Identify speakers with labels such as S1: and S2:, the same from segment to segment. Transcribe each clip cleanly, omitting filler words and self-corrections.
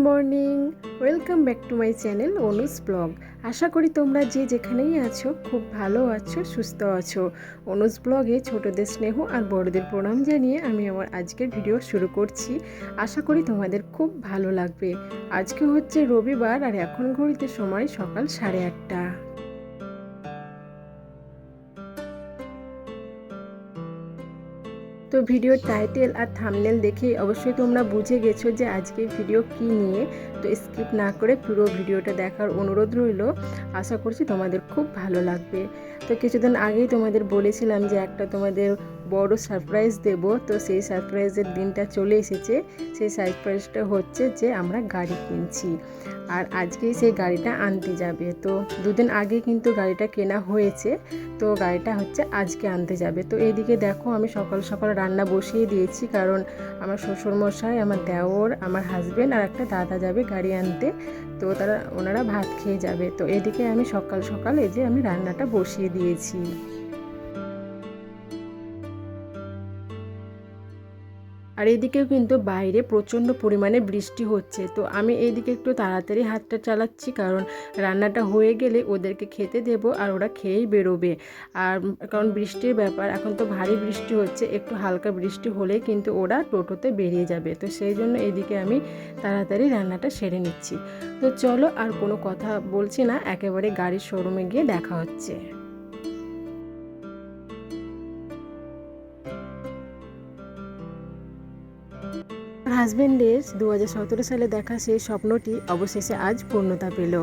S1: Morning, welcome back to my channel Anuj vlog. আশা করি তোমরা যে যেখানেই আছো খুব ভালো আছো, সুস্থ আছো। অনুজ ব্লগে ছোটদের স্নেহ আর বড়দের প্রণাম জানিয়ে আমি আমার আজকের ভিডিও শুরু করছি। আশা করি তোমাদের খুব ভালো লাগবে। আজকে হচ্ছে রবিবার আর এখন ঘড়িতে সময় সকাল 8:30। তো ভিডিওর টাইটেল আর থাম্বনেল দেখে অবশ্যই তোমরা বুঝে গেছো যে আজকে ভিডিও কি নিয়ে। তো স্কিপ না করে পুরো ভিডিওটা দেখার অনুরোধ রইল। আশা করছি তোমাদের খুব ভালো লাগবে। তো কিছুদিন আগেই তোমাদের বলেছিলাম যে একটা তোমাদের বড় সারপ্রাইজ দেব। তো সেই সারপ্রাইজের দিনটা চলে এসেছে। সেই সারপ্রাইজটা হচ্ছে যে আমরা গাড়ি কিনছি আর আজকেই সেই গাড়িটা আনতে যাবে। তো দুদিন আগে কিন্তু গাড়িটা কেনা হয়েছে, তো গাড়িটা হচ্ছে আজকে আনতে যাবে। তো এইদিকে দেখো আমি সকাল সকাল রান্না বসিয়ে দিয়েছি, কারণ আমার শ্বশুরমশাই, আমার দেওর, আমার হাজব্যান্ড আর একটা দাদা যাবে গাড়ি আনতে। তো ওনারা ভাত খেয়ে যাবে। তো এদিকে আমি সকাল সকাল এই যে আমি রান্নাটা বসিয়ে দিয়েছি। আর এইদিকেও কিন্তু বাইরে প্রচণ্ড পরিমাণে বৃষ্টি হচ্ছে। তো আমি এইদিকে একটু তাড়াতাড়ি হাতটা চালাচ্ছি, কারণ রান্নাটা হয়ে গেলে ওদেরকে খেতে দেব আর ওরা খেয়েই বেরোবে। আর কারণ বৃষ্টির ব্যাপার, এখন তো ভারী বৃষ্টি হচ্ছে, একটু হালকা বৃষ্টি হলেই কিন্তু ওরা টোটোতে বেরিয়ে যাবে। তো সেই জন্য এইদিকে আমি তাড়াতাড়ি রান্নাটা সেরে নিচ্ছি। তো চলো আর কোনো কথা বলছি না, একেবারে গাড়ির শোরুমে গিয়ে দেখা হচ্ছে। হাজব্যান্ডের 2017 সালে দেখা সেই স্বপ্নটি অবশেষে আজ পূর্ণতা পেল।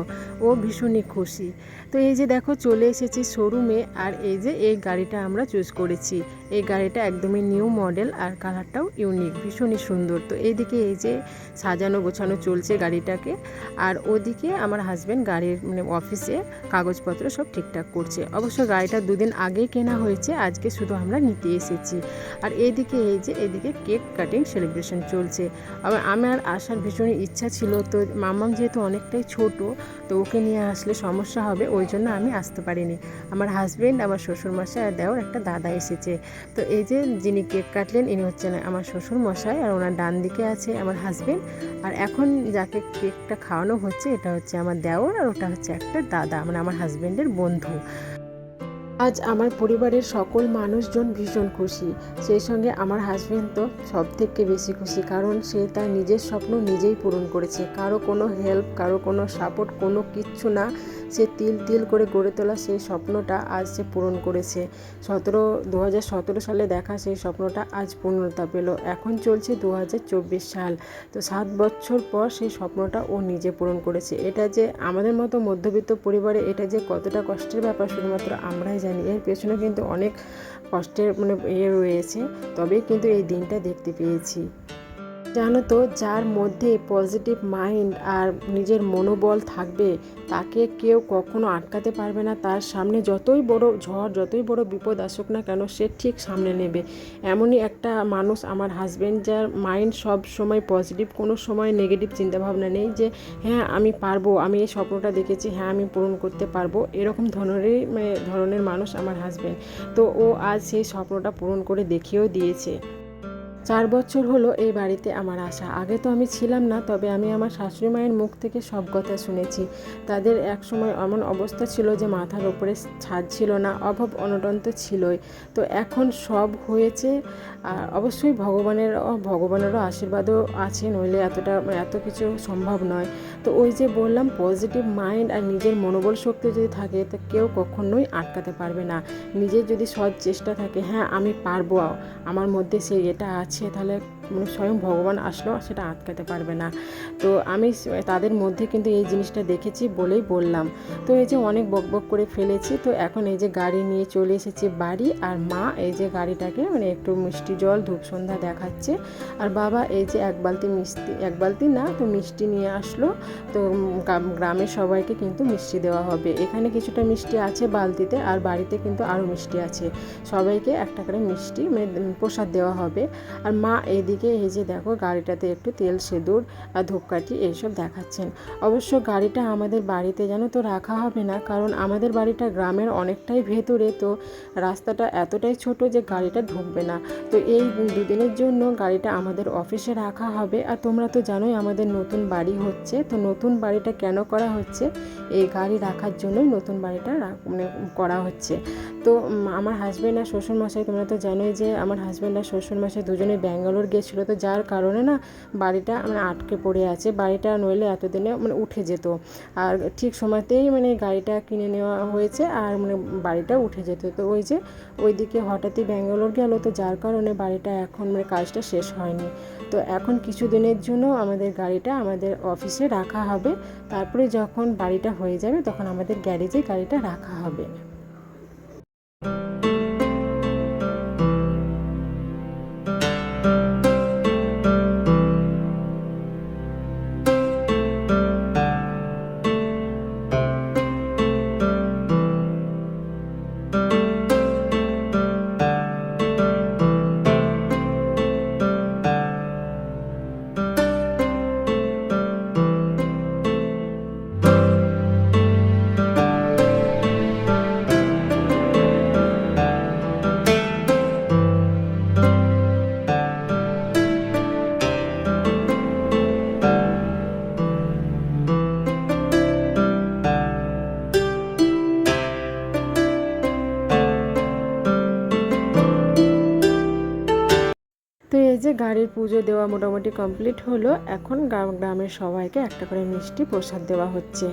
S1: ও ভীষণই খুশি। তো এই যে দেখো চলে এসেছি শোরুমে, আর এই যে এই গাড়িটা আমরা চুজ করেছি। এই গাড়িটা একদমই নিউ মডেল আর কালারটাও ইউনিক, ভীষণই সুন্দর। তো এইদিকে এই যে সাজানো গোছানো চলছে গাড়িটাকে, আর ওদিকে আমার হাজব্যান্ড গাড়ির অফিসে কাগজপত্র সব ঠিকঠাক করছে। অবশ্য গাড়িটা দুদিন আগেই কেনা হয়েছে, আজকে শুধু আমরা নিতে এসেছি। আর এইদিকে এই যে এদিকে কেক কাটিং সেলিব্রেশন চলছে। আমার আসার ভীষণই ইচ্ছা ছিল, তো মাম্মাম যেহেতু অনেকটাই ছোট, তো ওকে নিয়ে আসলে সমস্যা হবে, ওই জন্য আমি আসতে পারিনি। আমার হাজব্যান্ড, আমার শ্বশুরমশাই আর দেওর একটা দাদা এসেছে। তো এই যে যিনি কেক কাটলেন ইনি হচ্ছেন আমার শ্বশুরমশাই, আর ওনার ডান দিকে আছে আমার হাজব্যান্ড। আর এখন যাকে কেকটা খাওয়ানো হচ্ছে এটা হচ্ছে আমার দেওর, আর ওটা হচ্ছে একটা দাদা, মানে আমার হাজব্যান্ডের বন্ধু। আজ আমার পরিবারের সকল মানুষজন ভীষণ খুশি। সেই সঙ্গে আমার হাজব্যান্ড তো সব থেকে বেশি খুশি, কারণ সে তার নিজের স্বপ্ন নিজেই পূরণ করেছে। কারো কোনো হেল্প, কারো কোনো সাপোর্ট, কোনো কিচ্ছু না। সে তিল তিল করে গড়ে তোলা সেই স্বপ্নটা আজ সে পূরণ করেছে। 2017 সালে দেখা সেই স্বপ্নটা আজ পূর্ণতা পেল। এখন চলছে 2024 সাল। তো 7 বছর পর সেই স্বপ্নটা ও নিজে পূরণ করেছে। এটা যে আমাদের মতো মধ্যবিত্ত পরিবারে এটা যে কতটা কষ্টের ব্যাপার শুধুমাত্র আমরাই জানি। এর পেছনে কিন্তু অনেক কষ্টের রয়েছে, তবেই কিন্তু এই দিনটা দেখতে পেয়েছি। জানো তো, যার মধ্যে পজিটিভ মাইন্ড আর নিজের মনোবল থাকবে তাকে কেউ কখনো আটকাতে পারবে না। তার সামনে যতই বড় ঝড়, যতই বড় বিপদ আসুক না কেন, সে ঠিক সামনে নেবে। এমনই একটা মানুষ আমার হাজব্যান্ড, যার মাইন্ড সব সময় পজিটিভ, কোনো সময় নেগেটিভ চিন্তাভাবনা নেই যে হ্যাঁ আমি পারবো, আমি এই স্বপ্নটা দেখেছি, হ্যাঁ আমি পূরণ করতে পারবো, এরকম ধরনের মানুষ আমার হাজব্যান্ড। তো ও আজ সেই স্বপ্নটা পূরণ করে দেখিয়েও দিয়েছে। 4 বছর হলো এই বাড়িতে আমার আসা। আগে তো আমি ছিলাম না, তবে আমি আমার শাশুড়ি মায়ের মুখ থেকে সব কথা শুনেছি। তাদের এক সময় এমন অবস্থা ছিল যে মাথার উপরে ছাদ ছিল না, অভাব অনটন তো ছিলই। তো এখন সব হয়েছে, আর অবশ্যই ভগবানেরও আশীর্বাদও আছে, নইলে এত কিছু সম্ভব নয়। তো ওই যে বললাম, পজিটিভ মাইন্ড আর নিজের মনোবল শক্তি যদি থাকে তো কেউ কখনোই আটকাতে পারবে না। নিজের যদি সৎ চেষ্টা থাকে, হ্যাঁ আমি পারবো, আমার মধ্যে সেই এটা আছে, তাহলে স্বয়ং ভগবান আসলেও সেটা আটকাতে পারবে না। তো আমি তাদের মধ্যে কিন্তু এই জিনিসটা দেখেছি বলেই বললাম। তো এই যে অনেক বকবক করে ফেলেছি, তো এখন এই যে গাড়ি নিয়ে চলে এসেছি বাড়ি। আর মা এই যে গাড়িটাকে একটু মিষ্টি জল ধূপ সন্ধ্যা দেখাচ্ছে, আর বাবা এই যে এক বালতি না তো মিষ্টি নিয়ে আসলো। তো গ্রামের সবাইকে কিন্তু মিষ্টি দেওয়া হবে। এখানে কিছুটা মিষ্টি আছে বালতিতে, আর বাড়িতে কিন্তু আরও মিষ্টি আছে। সবাইকে একটা করে মিষ্টি প্রসাদ দেওয়া হবে। আর মা এইদিকে এই যে দেখো গাড়িটাতে একটু তেল সিঁদুর আর ধূপকাঠি এইসব দেখাচ্ছেন। অবশ্য গাড়িটা আমাদের বাড়িতে যেন তো রাখা হবে না, কারণ আমাদের বাড়িটা গ্রামের অনেকটাই ভেতরে, তো রাস্তাটা এতটাই ছোট যে গাড়িটা ঢুকবে না। তো এই দুদিনের জন্য গাড়িটা আমাদের অফিসে রাখা হবে। আর তোমরা তো জানোই আমাদের নতুন বাড়ি হচ্ছে, তো নতুন বাড়িটা কেন করা হচ্ছে, এই গাড়ি রাখার জন্যই নতুন বাড়িটা মানে করা হচ্ছে। তো আমার হাজব্যান্ড আর শ্বশুরমশাই, তোমরা তো জানোই যে আমার হাজব্যান্ড আর শ্বশুরমশাই দুজনে ব্যাঙ্গালোর গেছিলো, তো যার কারণে না বাড়িটা মানে আটকে পড়ে আছে। বাড়িটা নইলে এতদিনে মানে উঠে যেত, আর ঠিক সময়তেই মানে গাড়িটা কিনে নেওয়া হয়েছে আর মানে বাড়িটা উঠে যেত। তো ওই যে ওইদিকে হঠাৎই ব্যাঙ্গালোর গেল, তো যার কারণে বাড়িটা এখন মানে কাজটা শেষ হয়নি। তো এখন কিছু দিনের জন্য আমাদের গাড়িটা আমাদের অফিসে রাখা হবে, তারপরে যখন বাড়িটা হয়ে যাবে তখন আমাদের গ্যারেজে গাড়িটা রাখা হবে। তো এই যে গাড়ির পুজো দেওয়া মোটামুটি কমপ্লিট হলো। এখন গ্রামের সবাইকে একটা করে মিষ্টি প্রসাদ দেওয়া হচ্ছে।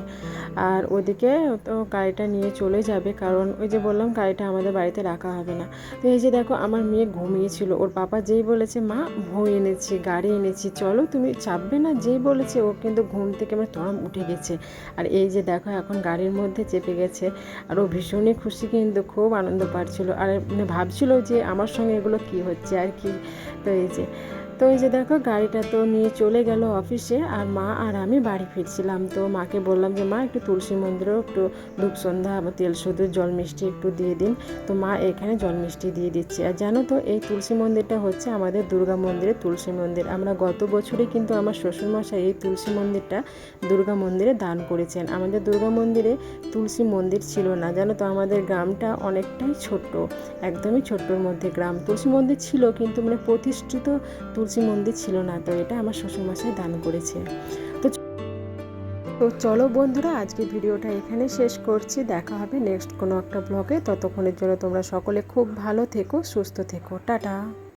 S1: আর ওদিকে তো গাড়িটা নিয়ে চলে যাবে, কারণ ওই যে বললাম গাড়িটা আমাদের বাড়িতে রাখা হবে না। তো এই যে দেখো আমার মেয়ে ঘুমিয়েছিল, ওর পাপা যেই বলেছে মা বই এনেছি, গাড়ি এনেছি, চলো তুমি চাপবে না, যেই বলেছে ও কিন্তু ঘুম থেকে আমার তরম উঠে গেছে। আর এই যে দেখো এখন গাড়ির মধ্যে চেপে গেছে, আর ও ভীষণই খুশি, কিন্তু খুব আনন্দ পাচ্ছিল। আর ভাবছিল যে আমার সঙ্গে এগুলো কি হচ্ছে আর কি। তো এই যে দেখো গাড়িটা তো নিয়ে চলে গেল অফিসে, আর মা আর আমি বাড়ি ফিরছিলাম। তো মাকে বললাম যে মা একটু তুলসী মন্দিরেও একটু ধূপ সন্ধ্যা তেল সিঁদুর জল মিষ্টি একটু দিয়ে দিন। তো মা এখানে জল মিষ্টি দিয়ে দিচ্ছে। আর জানো তো এই তুলসী মন্দিরটা হচ্ছে আমাদের দুর্গা মন্দিরের তুলসী মন্দির। আমরা গত বছরই কিন্তু আমার শ্বশুরমশাই এই তুলসী মন্দিরটা দুর্গা মন্দিরে দান করেছেন। আমাদের দুর্গা মন্দিরে তুলসী মন্দির ছিল না, জানো তো আমাদের গ্রামটা অনেকটাই ছোট্ট, একদমই ছোট্টর মধ্যে গ্রাম। তুলসী মন্দির ছিল কিন্তু মানে প্রতিষ্ঠিত তুলসী মন্দির ছিল না, তো এটা আমার শ্বশুরমশাই দান করেছে। তো চলো বন্ধুরা, আজকে ভিডিওটা এখানে শেষ করছি। দেখা হবে নেক্সট কোনো একটা ব্লগে। ততক্ষণের জন্য তোমরা সকলে খুব ভালো থেকো, সুস্থ থেকো, টাটা।